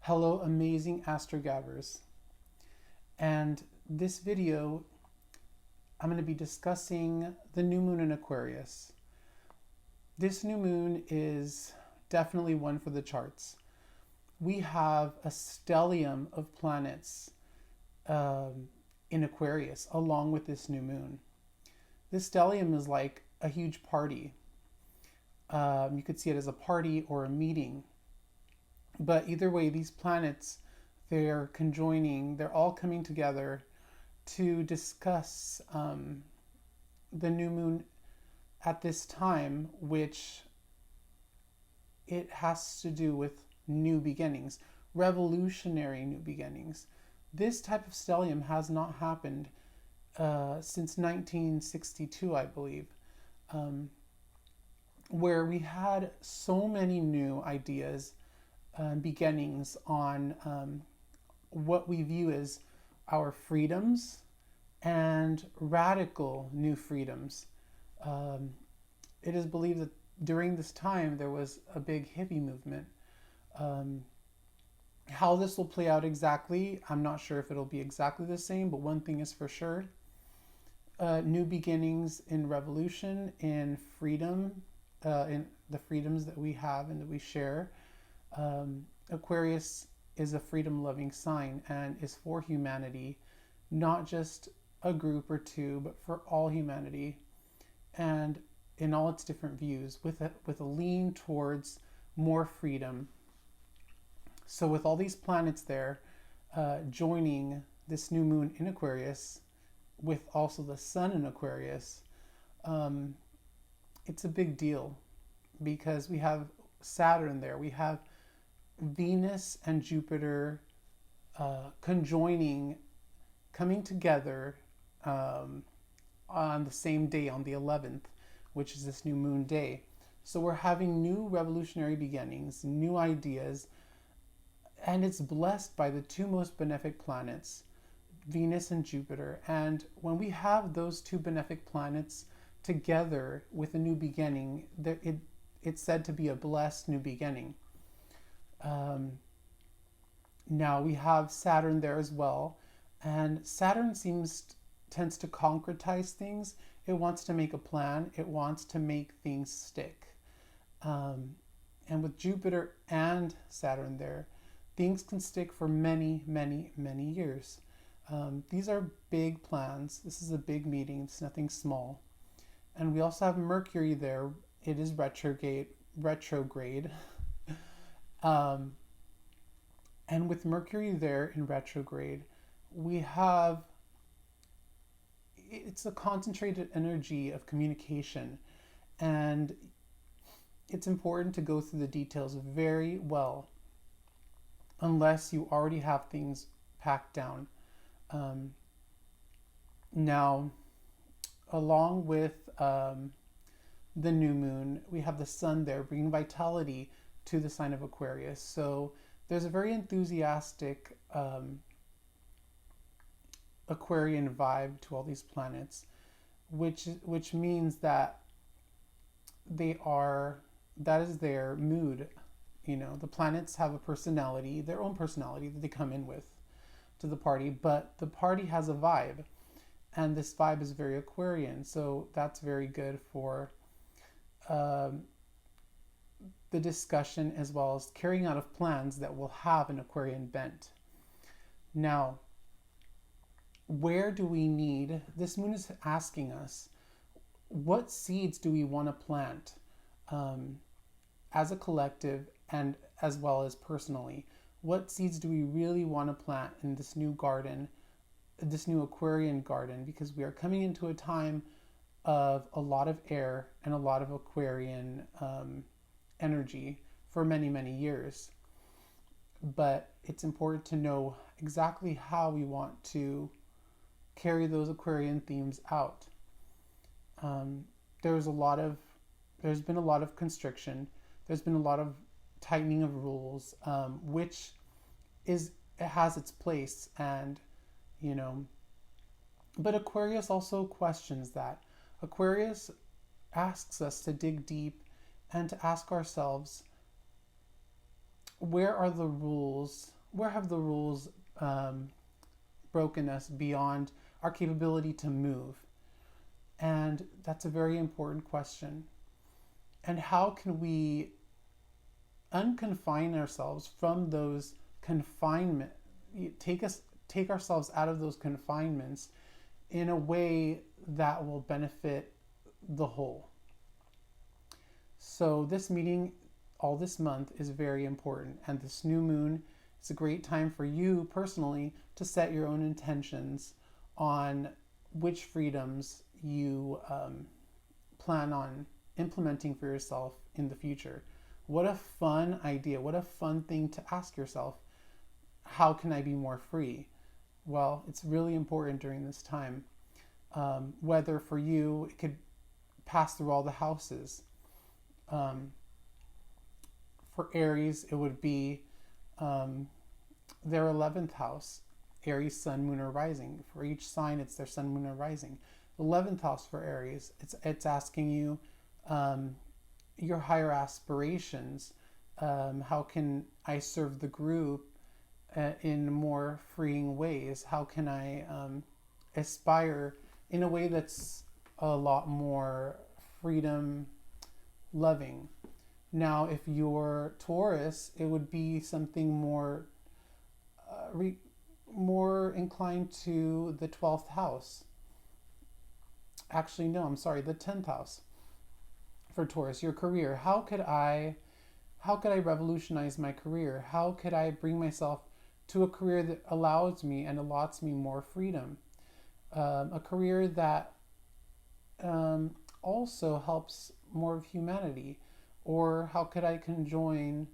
Hello, amazing Astro Gabbers. And this video, I'm going to be discussing the new moon in Aquarius. This new moon is definitely one for the charts. We have a stellium of planets in Aquarius along with this new moon. This stellium is like a huge party. You could see it as a party or a meeting. But either way, these planets, they're conjoining, they're all coming together to discuss the new moon at this time, which it has to do with new beginnings, revolutionary new beginnings. This type of stellium has not happened since 1962, I believe, where we had so many new ideas, beginnings on what we view as our freedoms and radical new freedoms. It is believed that during this time there was a big hippie movement. How this will play out exactly, I'm not sure if it'll be exactly the same, but one thing is for sure. New beginnings in revolution, in freedom, in the freedoms that we have and that we share. Aquarius is a freedom-loving sign and is for humanity, not just a group or two, but for all humanity, and in all its different views, with a lean towards more freedom. So with all these planets there joining this new moon in Aquarius, with also the sun in Aquarius, it's a big deal because we have Saturn there, we have Venus and Jupiter conjoining, coming together on the same day, on the 11th, which is this new moon day. So we're having new revolutionary beginnings, new ideas, and it's blessed by the two most benefic planets, Venus and Jupiter. And when we have those two benefic planets together with a new beginning, it's said to be a blessed new beginning. Now we have Saturn there as well, and Saturn tends to concretize things. It wants to make a plan. It wants to make things stick. And with Jupiter and Saturn there, things can stick for many, many, many years. These are big plans. This is a big meeting. It's nothing small. And we also have Mercury there. It is retrograde. And with Mercury there in retrograde, it's a concentrated energy of communication. And it's important to go through the details very well, unless you already have things packed down. Now, along with the new moon, we have the sun there bringing vitality to the sign of Aquarius. So there's a very enthusiastic Aquarian vibe to all these planets, which means that that is their mood. You know, the planets have a personality, their own personality that they come in with to the party, but the party has a vibe, and this vibe is very Aquarian. So that's very good for the discussion, as well as carrying out of plans that will have an Aquarian bent. Now, where do we need, this moon is asking us, what seeds do we want to plant as a collective and as well as personally? What seeds do we really want to plant in this new garden, this new Aquarian garden? Because we are coming into a time of a lot of air and a lot of Aquarian energy for many, many years. But it's important to know exactly how we want to carry those Aquarian themes out. There's been a lot of constriction. There's been a lot of tightening of rules, which it has its place, and but Aquarius also questions that. Aquarius asks us to dig deep and to ask ourselves, where are the rules? Where have the rules broken us beyond our capability to move? And that's a very important question. And how can we unconfine ourselves from those confinement, take ourselves out of those confinements in a way that will benefit the whole? So this meeting all this month is very important, and this new moon is a great time for you personally to set your own intentions on which freedoms you plan on implementing for yourself in the future. What a fun idea. What a fun thing to ask yourself. How can I be more free? Well, it's really important during this time. Whether for you, it could pass through all the houses. For Aries, it would be their 11th house, Aries, sun, moon, or rising. For each sign, it's their sun, moon, or rising. 11th house for Aries, it's asking you your higher aspirations. How can I serve the group in more freeing ways? How can I aspire in a way that's a lot more freedom loving? Now, if you're Taurus, it would be something more more inclined to the 12th house. Actually, no, I'm sorry, the 10th house for Taurus, your career. How could I revolutionize my career? How could I bring myself to a career that allows me and allots me more freedom? A career that also helps more of humanity. Or how could I conjoin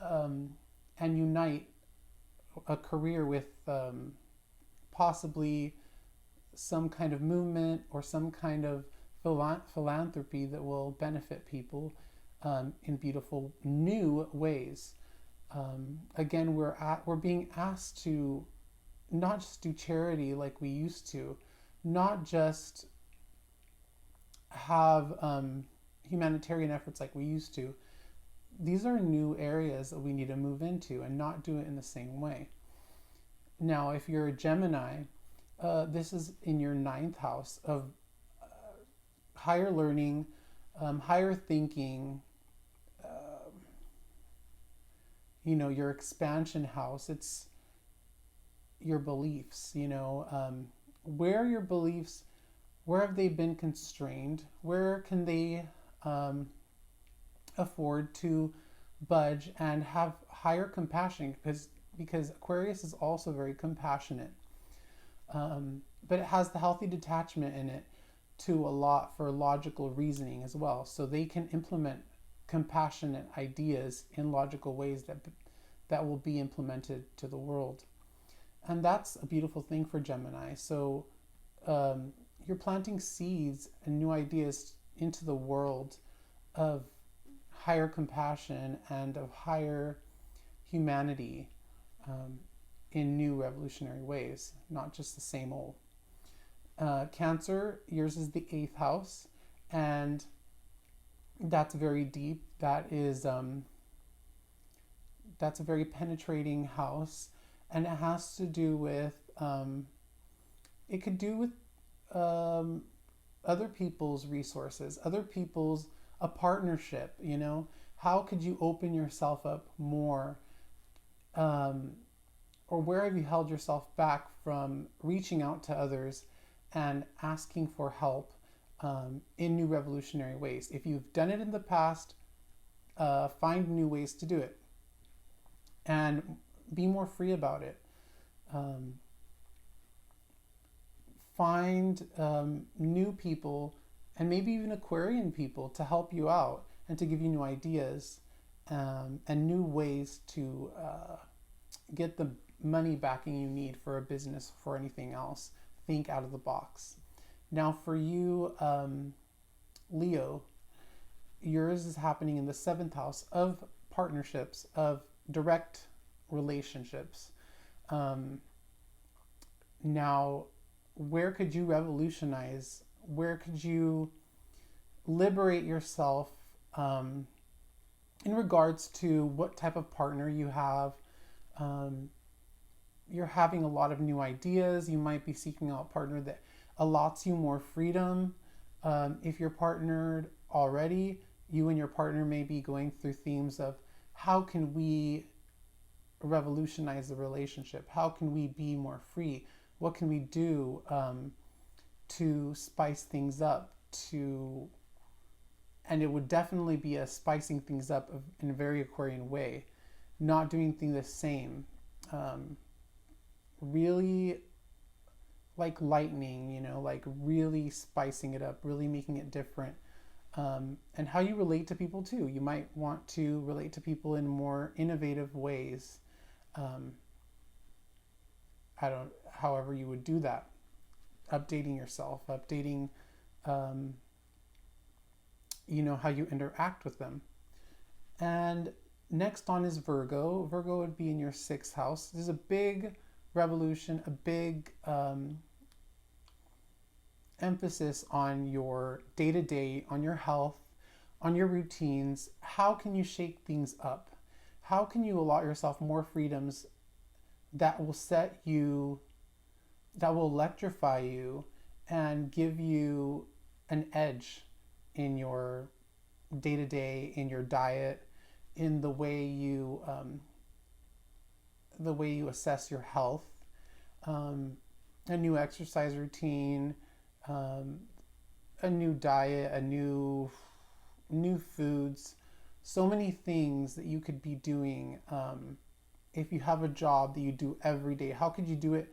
and unite a career with possibly some kind of movement or some kind of philanthropy that will benefit people in beautiful new ways? Again, we're being asked to not just do charity like we used to, not just have humanitarian efforts like we used to. These are new areas that we need to move into and not do it in the same way. Now, if you're a Gemini, this is in your 9th house of higher learning, higher thinking, your expansion house. It's your beliefs, where your beliefs, where have they been constrained? Where can they afford to budge and have higher compassion? Because Aquarius is also very compassionate, but it has the healthy detachment in it to a lot for logical reasoning as well. So they can implement compassionate ideas in logical ways that will be implemented to the world. And that's a beautiful thing for Gemini. So you're planting seeds and new ideas into the world of higher compassion and of higher humanity in new revolutionary ways, not just the same old. Cancer, yours is the 8th house, and that's very deep. That's a very penetrating house, and it has to do with it could do with other people's resources, a partnership. How could you open yourself up more, or where have you held yourself back from reaching out to others and asking for help in new revolutionary ways? If you've done it in the past, find new ways to do it and be more free about it. Find new people, and maybe even Aquarian people, to help you out and to give you new ideas and new ways to get the money backing you need for a business, for anything else. Think out of the box. Now for you, Leo, yours is happening in the 7th house of partnerships, of direct relationships. Now, where could you revolutionize? Where could you liberate yourself in regards to what type of partner you have. Um, you're having a lot of new ideas. You might be seeking out a partner that allots you more freedom. If you're partnered already, you and your partner may be going through themes of how can we revolutionize the relationship? How can we be more free? What can we do to spice things up? And it would definitely be a spicing things up in a very Aquarian way, not doing things the same. Really like lightning, like really spicing it up, really making it different. And how you relate to people too. You might want to relate to people in more innovative ways. However you would do that. Updating yourself, updating, how you interact with them. And next on is Virgo. Virgo would be in your 6th house. This is a big revolution, a big emphasis on your day-to-day, on your health, on your routines. How can you shake things up? How can you allow yourself more freedoms that will that will electrify you and give you an edge in your day-to-day, in your diet, in the way you assess your health, a new exercise routine, a new diet, new foods, so many things that you could be doing. If you have a job that you do every day, how could you do it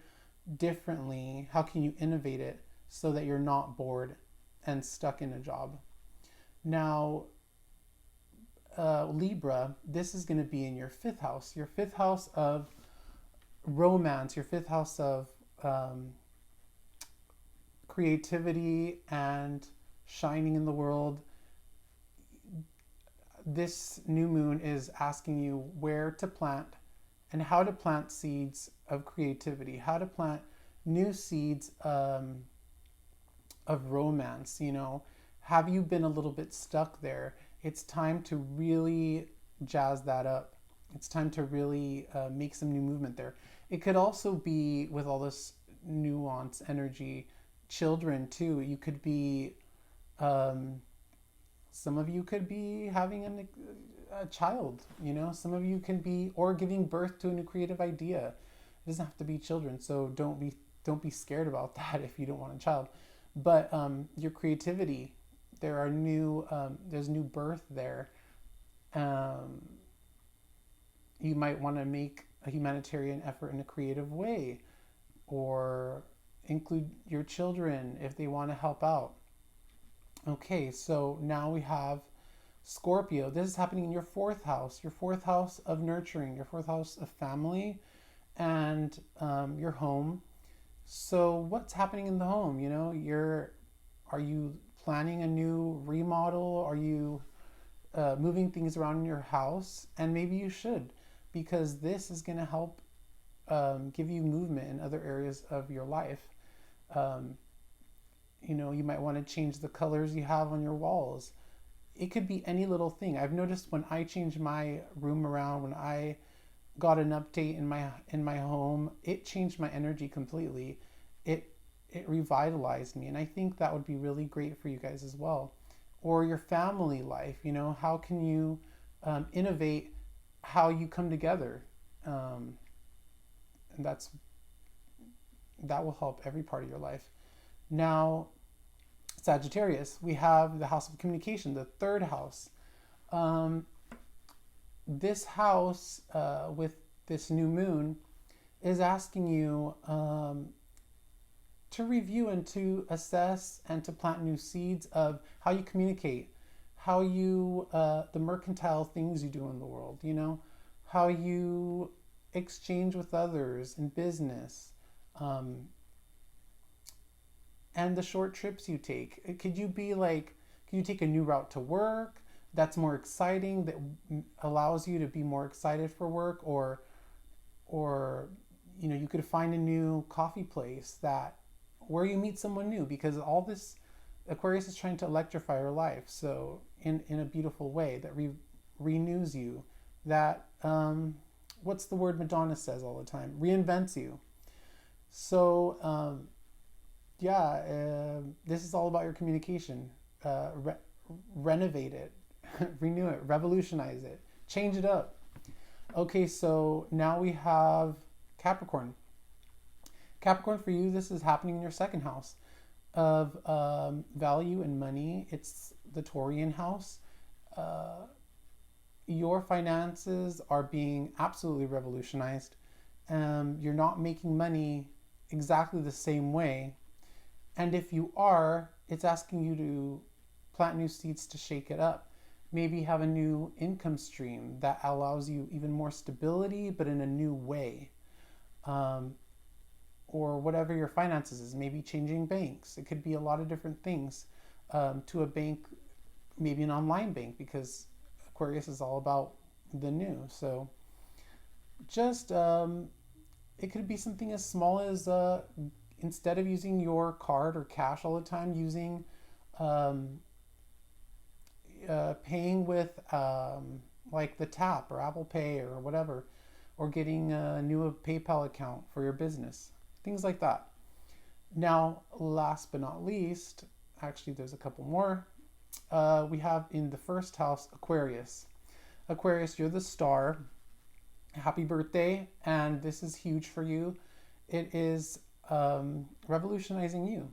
differently? How can you innovate it so that you're not bored and stuck in a job? Now, Libra, this is going to be in your 5th house, your 5th house of romance, your 5th house of creativity and shining in the world. This new moon is asking you where to plant and how to plant seeds of creativity, how to plant new seeds of romance. Have you been a little bit stuck there? It's time to really jazz that up. It's time to really make some new movement there. It could also be, with all this nuance energy, children too. You could be, some of you could be having a child, some of you can be, or giving birth to a new creative idea. It doesn't have to be children, so don't be scared about that if you don't want a child. But your creativity, there's new birth there. You might want to make a humanitarian effort in a creative way, or include your children if they want to help out. Okay, so now we have Scorpio. This is happening in your 4th house, your 4th house of nurturing, your 4th house of family, and your home. So what's happening in the home? Are you planning a new remodel? Are you moving things around in your house? And maybe you should, because this is going to help give you movement in other areas of your life. You might want to change the colors you have on your walls. It could be any little thing. I've noticed when I change my room around, when I got an update in my home, it changed my energy completely. It revitalized me, and I think that would be really great for you guys as well. Or your family life, how can you innovate how you come together? And that will help every part of your life. Now, Sagittarius, we have the house of communication, the 3rd house. This house, with this new moon, is asking you to review and to assess and to plant new seeds of how you communicate, how you, the mercantile things you do in the world, how you exchange with others in business, and the short trips you take. Could you take a new route to work that's more exciting, that allows you to be more excited for work, or you could find a new coffee place where you meet someone new, because all this Aquarius is trying to electrify your life, so in a beautiful way that renews you, that, what's the word Madonna says all the time? Reinvents you. So, this is all about your communication. Renovate it, renew it, revolutionize it, change it up. Okay, so now we have Capricorn. Capricorn, for you, this is happening in your second house of value and money. It's the Taurian house. Your finances are being absolutely revolutionized. You're not making money exactly the same way. And if you are, it's asking you to plant new seeds to shake it up. Maybe have a new income stream that allows you even more stability, but in a new way. Or whatever your finances is, maybe changing banks. It could be a lot of different things, to a bank, maybe an online bank, because Aquarius is all about the new. So just, it could be something as small as, instead of using your card or cash all the time, using, paying with, like the Tap or Apple Pay or whatever, or getting a new PayPal account for your business. Things like that. Now, last but not least, actually there's a couple more. We have in the first house, Aquarius. Aquarius, you're the star. Happy birthday. And this is huge for you. It is revolutionizing you.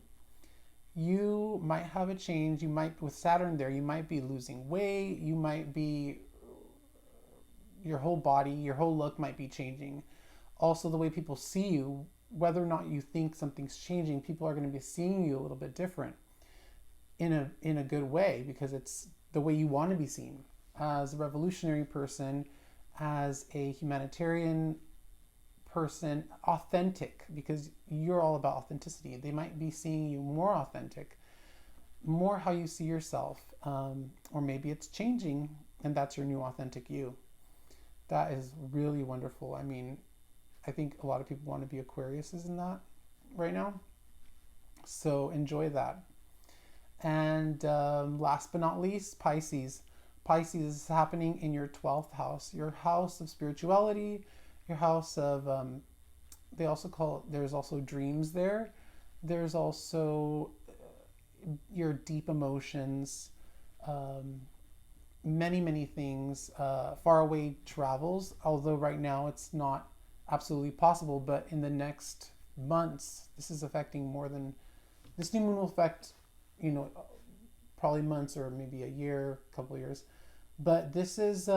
You might have a change. You might, with Saturn there, you might be losing weight. You might be, your whole body, your whole look might be changing. Also, the way people see you, whether or not you think something's changing, people are going to be seeing you a little bit different in a good way, because it's the way you want to be seen as a revolutionary person, as a humanitarian person, authentic, because you're all about authenticity. They might be seeing you more authentic, more how you see yourself, or maybe it's changing and that's your new authentic you. That is really wonderful. I mean, I think a lot of people want to be Aquariuses in that right now. So enjoy that. And last but not least, Pisces. Pisces is happening in your 12th house, your house of spirituality, your house of, they also call it, there's also dreams there. There's also your deep emotions, many things, faraway travels, although right now it's not absolutely possible, but in the next months, this is affecting more than, this new moon will affect, probably months or maybe a year, a couple of years. But this is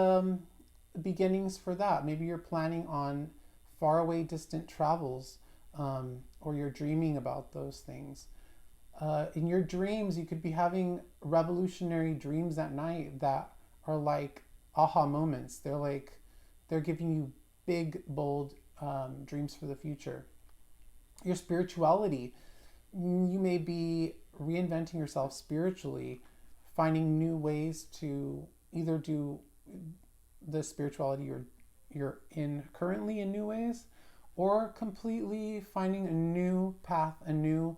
beginnings for that. Maybe you're planning on faraway, distant travels, or you're dreaming about those things. In your dreams, you could be having revolutionary dreams at night that are like aha moments. They're giving you big, bold dreams for the future. Your spirituality, you may be reinventing yourself spiritually, finding new ways to either do the spirituality you're in currently in new ways, or completely finding a new path, a new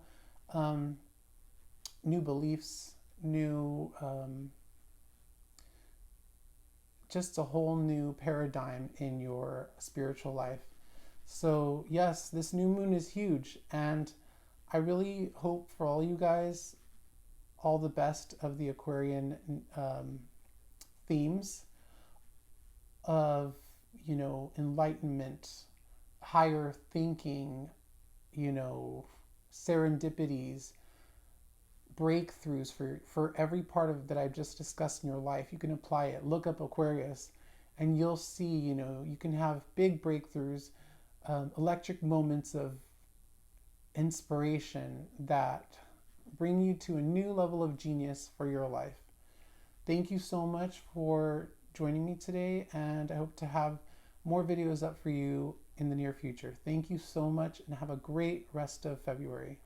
beliefs, new just a whole new paradigm in your spiritual life. So yes, this new moon is huge, and I really hope for all you guys all the best of the Aquarian themes of, enlightenment, higher thinking, serendipities, breakthroughs for every part of that I've just discussed in your life. You can apply it. Look up Aquarius and you'll see, you can have big breakthroughs, electric moments of inspiration that bring you to a new level of genius for your life. Thank you so much for joining me today, and I hope to have more videos up for you in the near future. Thank you so much, and have a great rest of February.